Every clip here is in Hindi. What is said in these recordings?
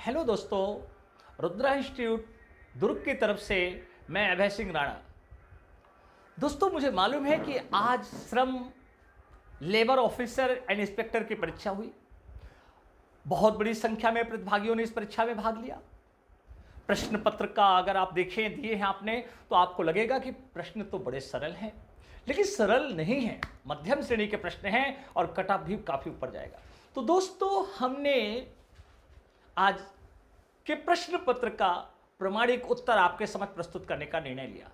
हेलो दोस्तों, रुद्रा इंस्टीट्यूट दुर्ग की तरफ से मैं अभय सिंह राणा। दोस्तों, मुझे मालूम है कि आज श्रम लेबर ऑफिसर एंड इंस्पेक्टर की परीक्षा हुई। बहुत बड़ी संख्या में प्रतिभागियों ने इस परीक्षा में भाग लिया। प्रश्न पत्र का अगर आप देखें दिए हैं आपने, तो आपको लगेगा कि प्रश्न तो बड़े सरल हैं, लेकिन सरल नहीं है। मध्यम श्रेणी के प्रश्न हैं और कट ऑफ भी काफी ऊपर जाएगा। तो दोस्तों, हमने आज के प्रश्न पत्र का प्रमाणिक उत्तर आपके समक्ष प्रस्तुत करने का निर्णय लिया।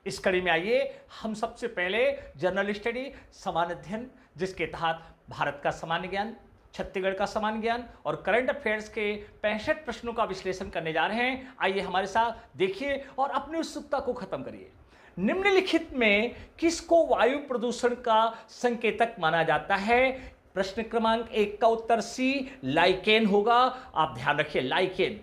इस कड़ी में आइए हम सबसे पहले जनरल स्टडी सामान्य अध्ययन, जिसके तहत भारत का सामान्य ज्ञान, छत्तीसगढ़ का सामान्य ज्ञान और करंट अफेयर्स के 65 प्रश्नों का विश्लेषण करने जा रहे हैं। आइए हमारे साथ देखिए और अपनी उत्सुकता को खत्म करिए। निम्नलिखित में किसको वायु प्रदूषण का संकेतक माना जाता है? प्रश्न क्रमांक 1 का उत्तर सी लाइकेन होगा। आप ध्यान रखिए, लाइकेन।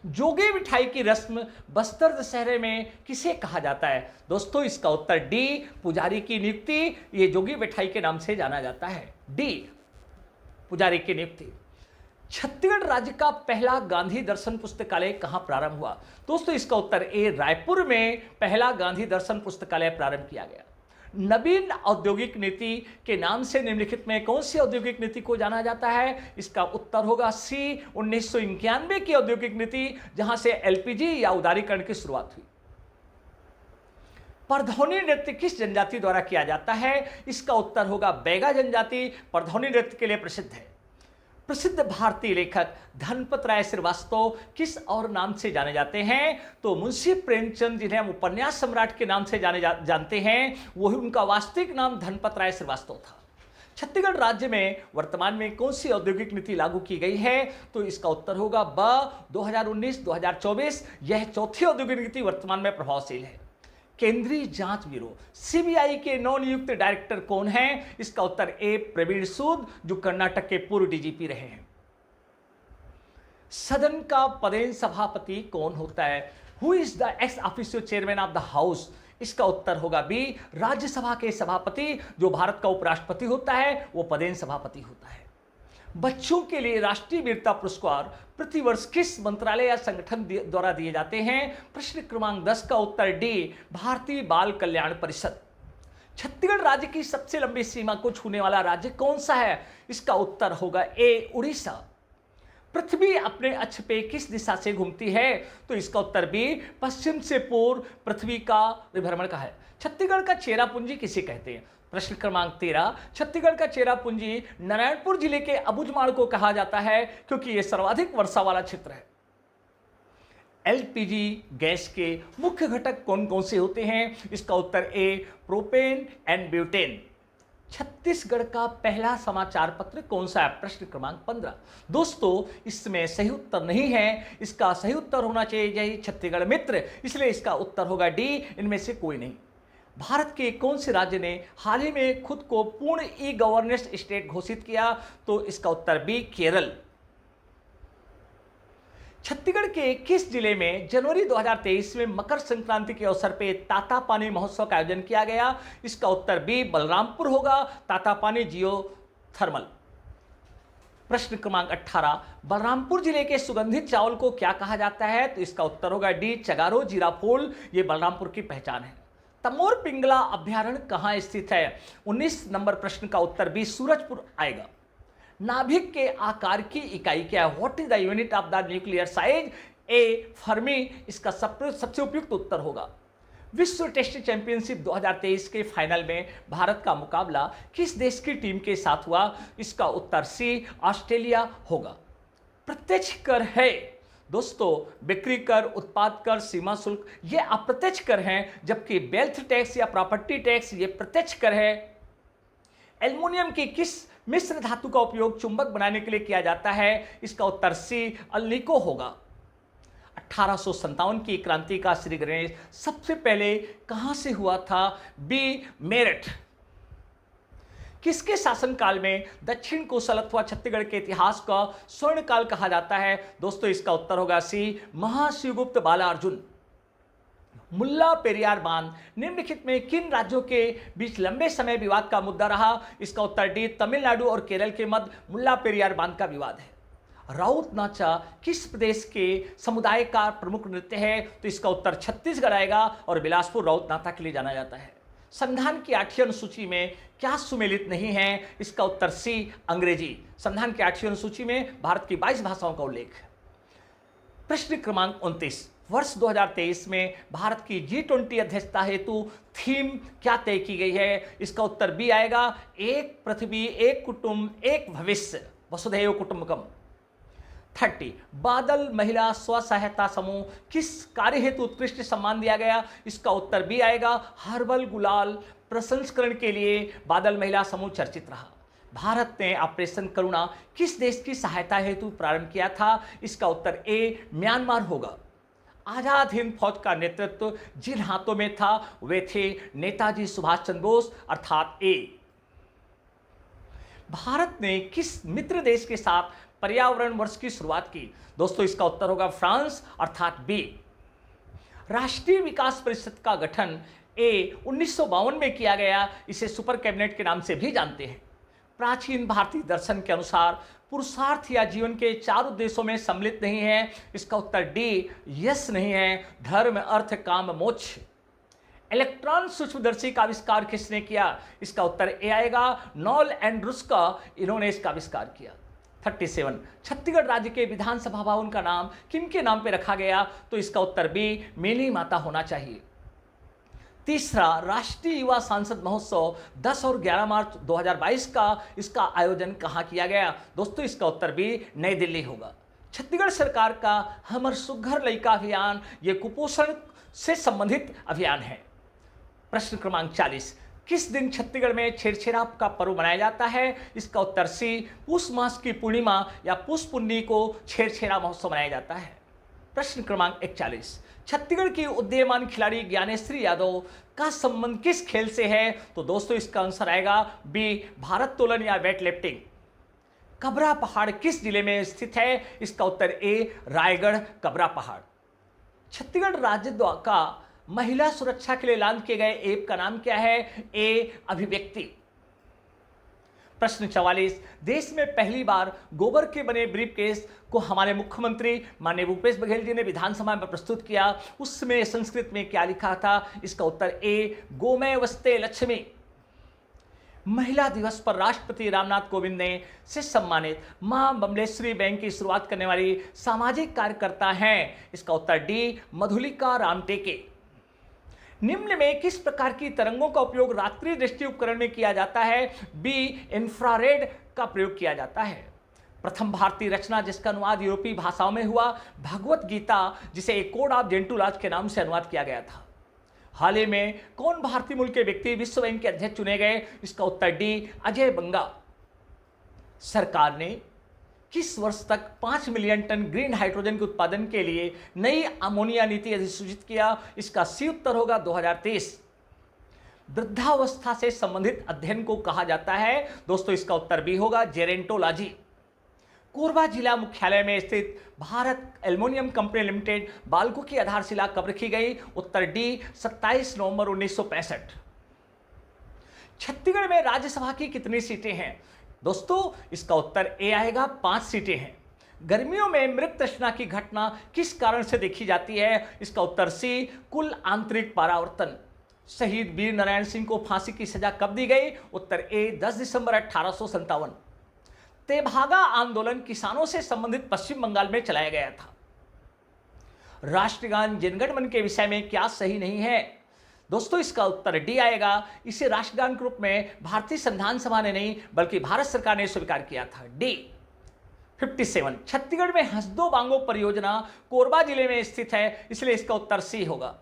जोगी मिठाई की रस्म बस्तर दशहरे में किसे कहा जाता है? दोस्तों, इसका उत्तर डी पुजारी की नियुक्ति। ये जोगी मिठाई के नाम से जाना जाता है, डी पुजारी की नियुक्ति। छत्तीसगढ़ राज्य का पहला गांधी दर्शन पुस्तकालय कहां प्रारंभ हुआ? दोस्तों, इसका उत्तर ए रायपुर में पहला गांधी दर्शन पुस्तकालय प्रारंभ किया गया। नवीन औद्योगिक नीति के नाम से निम्नलिखित में कौन सी औद्योगिक नीति को जाना जाता है? इसका उत्तर होगा सी 1991 की औद्योगिक नीति, जहां से एलपीजी या उदारीकरण की शुरुआत हुई। परधौनी नृत्य किस जनजाति द्वारा किया जाता है? इसका उत्तर होगा बैगा जनजाति परधौनी नृत्य के लिए प्रसिद्ध है। प्रसिद्ध भारतीय लेखक धनपत राय श्रीवास्तव किस और नाम से जाने जाते हैं? तो मुंशी प्रेमचंद, जिन्हें हम उपन्यास सम्राट के नाम से जानते हैं, वही उनका वास्तविक नाम धनपत राय श्रीवास्तव था। छत्तीसगढ़ राज्य में वर्तमान में कौन सी औद्योगिक नीति लागू की गई है? तो इसका उत्तर होगा ब 2019-2024। यह चौथी औद्योगिक नीति वर्तमान में प्रभावशील है। केंद्रीय जांच ब्यूरो सीबीआई के नवनियुक्त डायरेक्टर कौन हैं? इसका उत्तर ए प्रवीण सूद, जो कर्नाटक के पूर्व डीजीपी रहे हैं। सदन का पदेन सभापति कौन होता है? Who is the ex officio chairman of the house? इसका उत्तर होगा बी राज्यसभा के सभापति। जो भारत का उपराष्ट्रपति होता है वो पदेन सभापति होता है। बच्चों के लिए राष्ट्रीय वीरता पुरस्कार प्रतिवर्ष किस मंत्रालय या संगठन द्वारा दिए जाते हैं? प्रश्न क्रमांक 10 का उत्तर डी भारतीय बाल कल्याण परिषद। छत्तीसगढ़ राज्य की सबसे लंबी सीमा को छूने वाला राज्य कौन सा है? इसका उत्तर होगा ए उड़ीसा। पृथ्वी अपने अक्ष पे किस दिशा से घूमती है? तो इसका उत्तर बी पश्चिम से पूर्व पृथ्वी का विभ्रमण का है। छत्तीसगढ़ का चेरापूंजी किसे कहते हैं? प्रश्न क्रमांक 13, छत्तीसगढ़ का चेरापूंजी नारायणपुर जिले के अबुझमाड़ को कहा जाता है, क्योंकि यह सर्वाधिक वर्षा वाला क्षेत्र है। एलपीजी गैस के मुख्य घटक कौन कौन से होते हैं? इसका उत्तर ए प्रोपेन एंड ब्यूटेन। छत्तीसगढ़ का पहला समाचार पत्र कौन सा है? प्रश्न क्रमांक 15। दोस्तों, इसमें सही उत्तर नहीं है। इसका सही उत्तर होना चाहिए छत्तीसगढ़ मित्र, इसलिए इसका उत्तर होगा डी इनमें से कोई नहीं। भारत के कौन से राज्य ने हाल ही में खुद को पूर्ण ई गवर्नेंस स्टेट घोषित किया? तो इसका उत्तर बी केरल। छत्तीसगढ़ के किस जिले में जनवरी 2023 में मकर संक्रांति के अवसर पर ताता पानी महोत्सव का आयोजन किया गया? इसका उत्तर बी बलरामपुर होगा। ताता पानी जियो थर्मल। प्रश्न क्रमांक 18, बलरामपुर जिले के सुगंधित चावल को क्या कहा जाता है? तो इसका उत्तर होगा डी चगारो जीरा फूल। ये बलरामपुर की पहचान है। तमोर पिंगला अभ्यारण्य कहां स्थित है? 19 नंबर प्रश्न का उत्तर बी सूरजपुर आएगा। नाभिक के आकार की इकाई क्या है? What is the unit of the nuclear size? A Fermi इसका सबसे उपयुक्त उत्तर होगा। विश्व टेस्ट चैंपियनशिप 2023 के फाइनल में भारत का मुकाबला किस देश की टीम के साथ हुआ? इसका उत्तर सी ऑस्ट्रेलिया होगा। प्रत्यक्ष कर है दोस्तों बिक्री कर, उत्पाद कर, सीमा शुल्क, ये अप्रत्यक्ष कर हैं, जबकि वेल्थ टैक्स या प्रॉपर्टी टैक्स ये प्रत्यक्ष कर है। एल्युमिनियम की किस मिश्र धातु का उपयोग चुंबक बनाने के लिए किया जाता है? इसका उत्तर सी अल्निको होगा। 1857 की क्रांति का श्री गणेश सबसे पहले कहां से हुआ था? बी मेरठ। किसके शासनकाल में दक्षिण कोसल अथवा छत्तीसगढ़ के इतिहास का स्वर्ण काल कहा जाता है? दोस्तों, इसका उत्तर होगा सी महाशिवगुप्त बालार्जुन। मुल्ला पेरियार बांध निम्नलिखित में किन राज्यों के बीच लंबे समय विवाद का मुद्दा रहा? इसका उत्तर डी तमिलनाडु और केरल के मध्य मुल्ला पेरियार बांध का विवाद है। राउत नाचा किस प्रदेश के समुदाय का प्रमुख नृत्य है? तो इसका उत्तर छत्तीसगढ़ आएगा और बिलासपुर राउत नाचा के लिए जाना जाता है। संविधान की 8वीं अनुसूची में क्या सुमेलित नहीं है? इसका उत्तर सी, अंग्रेजी। संविधान की 8वीं अनुसूची में भारत की 22 भाषाओं का उल्लेख है। प्रश्न क्रमांक 29, वर्ष 2023 में भारत की G20 अध्यक्षता हेतु थीम क्या तय की गई है? इसका उत्तर बी आएगा, एक पृथ्वी, एक कुटुंब, एक भविष्य, वसुधैव कुटुंबकम। 30, बादल महिला स्व सहायता समूह किस कार्य हेतु उत्कृष्ट सम्मान दिया गया? इसका उत्तर बी आएगा, हर्बल गुलाल प्रसंस्करण के लिए बादल महिला समूह चर्चित रहा। भारत ने ऑपरेशन करुणा किस देश की सहायता हेतु प्रारंभ किया था? इसका उत्तर ए, म्यांमार होगा। आजाद हिंद फौज का नेतृत्व जिन हाथों में था वे थे नेताजी सुभाष चंद्र बोस, अर्थात ए। भारत ने किस मित्र देश के साथ पर्यावरण वर्ष की शुरुआत की? दोस्तों इसका उत्तर होगा फ्रांस, अर्थात बी। राष्ट्रीय विकास परिषद का गठन 1952 में किया गया, इसे सुपर कैबिनेट के नाम से भी जानते हैं। प्राचीन भारतीय दर्शन के अनुसार पुरुषार्थ या जीवन के 4 उद्देश्यों में सम्मिलित नहीं है, इसका उत्तर डी, यस नहीं है, धर्म, अर्थ, काम, मोक्ष। इलेक्ट्रॉन सूक्ष्मदर्शी का आविष्कार किसने किया? इसका उत्तर ए आएगा, नॉल एंड्रूस का, इन्होंने इसका आविष्कार किया। 37, छत्तीसगढ़ राज्य के विधानसभा भवन का नाम किनके नाम पे रखा गया? तो इसका उत्तर बी, मेली माता होना चाहिए। तीसरा, राष्ट्रीय युवा सांसद महोत्सव 10 और 11 मार्च 2022 का इसका आयोजन कहाँ किया गया? दोस्तों इसका उत्तर भी नई दिल्ली होगा। छत्तीसगढ़ सरकार का हमर सुघर लइका अभियान ये कुपोषण से संबंधित अभियान है। प्रश्न क्रमांक 40, किस दिन छत्तीसगढ़ में छेरछेरा का पर्व मनाया जाता है? इसका उत्तर सी, पुष मास की पूर्णिमा या पुष पुन्नी को छेरछेरा महोत्सव मनाया जाता है। प्रश्न क्रमांक 41, छत्तीसगढ़ की उदीयमान खिलाड़ी ज्ञानेश्वरी यादव का संबंध किस खेल से है? तो दोस्तों इसका आंसर आएगा बी, भारोत्तोलन या वेट लिफ्टिंग। कबरा पहाड़ किस जिले में स्थित है? इसका उत्तर ए, रायगढ़ कबरा पहाड़। छत्तीसगढ़ राज्य का महिला सुरक्षा के लिए लॉन्च किए गए ऐप का नाम क्या है? ए, अभिव्यक्ति। प्रश्न 44, देश में पहली बार गोबर के बने ब्रीफकेस को हमारे मुख्यमंत्री माननीय भूपेश बघेल जी ने विधानसभा में प्रस्तुत किया, उसमें संस्कृत में क्या लिखा था? इसका उत्तर ए, गोमय वस्ते लक्ष्मी। महिला दिवस पर राष्ट्रपति रामनाथ कोविंद ने से सम्मानित मां बमलेश्वरी बैंक की शुरुआत करने वाली सामाजिक कार्यकर्ता हैं? इसका उत्तर डी, मधुलिका रामटेके। निम्न में किस प्रकार की तरंगों का उपयोग रात्रि दृष्टि उपकरण में किया जाता है? बी, इंफ्रारेड का प्रयोग किया जाता है। प्रथम भारतीय रचना जिसका अनुवाद यूरोपीय भाषाओं में हुआ, भगवत गीता, जिसे एक कोड ऑफ जेंटुलाज के नाम से अनुवाद किया गया था। हाल ही में कौन भारतीय मूल के व्यक्ति विश्व बैंक के अध्यक्ष चुने गए? इसका उत्तर डी, अजय बंगा। सरकार ने किस वर्ष तक 5 मिलियन टन ग्रीन हाइड्रोजन के उत्पादन के लिए नई अमोनिया नीति अधिसूचित किया? इसका सी उत्तर होगा 2023। वृद्धावस्था से संबंधित अध्ययन को कहा जाता है? दोस्तों इसका उत्तर भी होगा जेरेंटोलॉजी। कोरबा जिला मुख्यालय में स्थित Bharat aluminium company limited Balco की आधारशिला कब रखी गई? उत्तर डी, 27 नवंबर 1965। छत्तीसगढ़ में राज्यसभा की कितनी सीटें हैं? दोस्तों इसका उत्तर ए आएगा, 5 सीटें हैं। गर्मियों में मृत तृष्णा की घटना किस कारण से देखी जाती है? इसका उत्तर सी, कुल आंतरिक परावर्तन। शहीद वीर नारायण सिंह को फांसी की सजा कब दी गई? उत्तर ए, 10 दिसंबर 1857। तेभागा आंदोलन किसानों से संबंधित पश्चिम बंगाल में चलाया गया था। राष्ट्रगान जनगण मन के विषय में क्या सही नहीं है? दोस्तों इसका उत्तर डी आएगा, इसे राष्ट्रगान के रूप में भारतीय संविधान सभा ने नहीं बल्कि भारत सरकार ने स्वीकार किया था, डी। 57, छत्तीसगढ़ में हंसदो बांगो परियोजना कोरबा जिले में स्थित है, इसलिए इसका उत्तर सी होगा।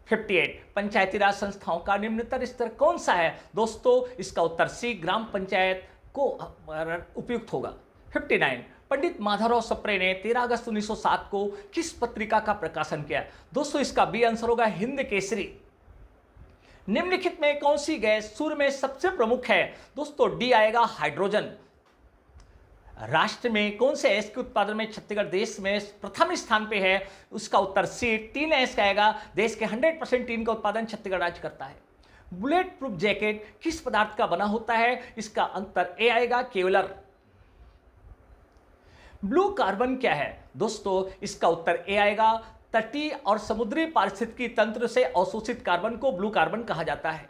58, पंचायती राज संस्थाओं का निम्नतर स्तर कौन सा है? दोस्तों इसका उत्तर सी, ग्राम पंचायत को उपयुक्त होगा। 59, पंडित माधवराव सप्रे ने 13 अगस्त 1907 को किस पत्रिका का प्रकाशन किया? दोस्तों इसका बी आंसर होगा, हिंद केसरी। निम्नलिखित में कौन सी गैस सूर्य में सबसे प्रमुख है? दोस्तों डी आएगा, हाइड्रोजन। राष्ट्र में कौन से ऐश के उत्पादन में छत्तीसगढ़ देश में प्रथम स्थान पे है? उसका उत्तर सी, टीन ऐश का आएगा। देश के 100% टीन का उत्पादन छत्तीसगढ़ राज्य करता है। बुलेट प्रूफ जैकेट किस पदार्थ का बना होता है? इसका अंतर ए आएगा, केवलर। ब्लू कार्बन क्या है दोस्तों? इसका उत्तर ए आएगा। तटीय और समुद्री पारिस्थितिकी तंत्र से अवशोषित कार्बन को ब्लू कार्बन कहा जाता है।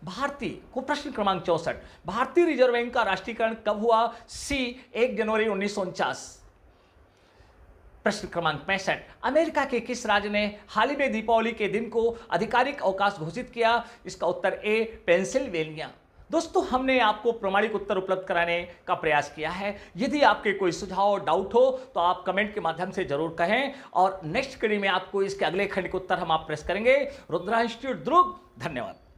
भारतीय को प्रश्न क्रमांक 64, भारतीय रिजर्व बैंक का राष्ट्रीयकरण कब हुआ? सी 1 जनवरी 1949। प्रश्न क्रमांक 65, अमेरिका के किस राज्य ने हाल ही में दीपावली के दिन को आधिकारिक अवकाश घोषित किया? इसका उत्तर ए पेंसिल्वेनिया। दोस्तों, हमने आपको प्रमाणिक उत्तर उपलब्ध कराने का प्रयास किया है। यदि आपके कोई सुझाव और डाउट हो तो आप कमेंट के माध्यम से जरूर कहें और नेक्स्ट कड़ी में आपको इसके अगले खंड के उत्तर हम आप प्रेस करेंगे। रुद्रा इंस्टीट्यूट दुर्ग, धन्यवाद।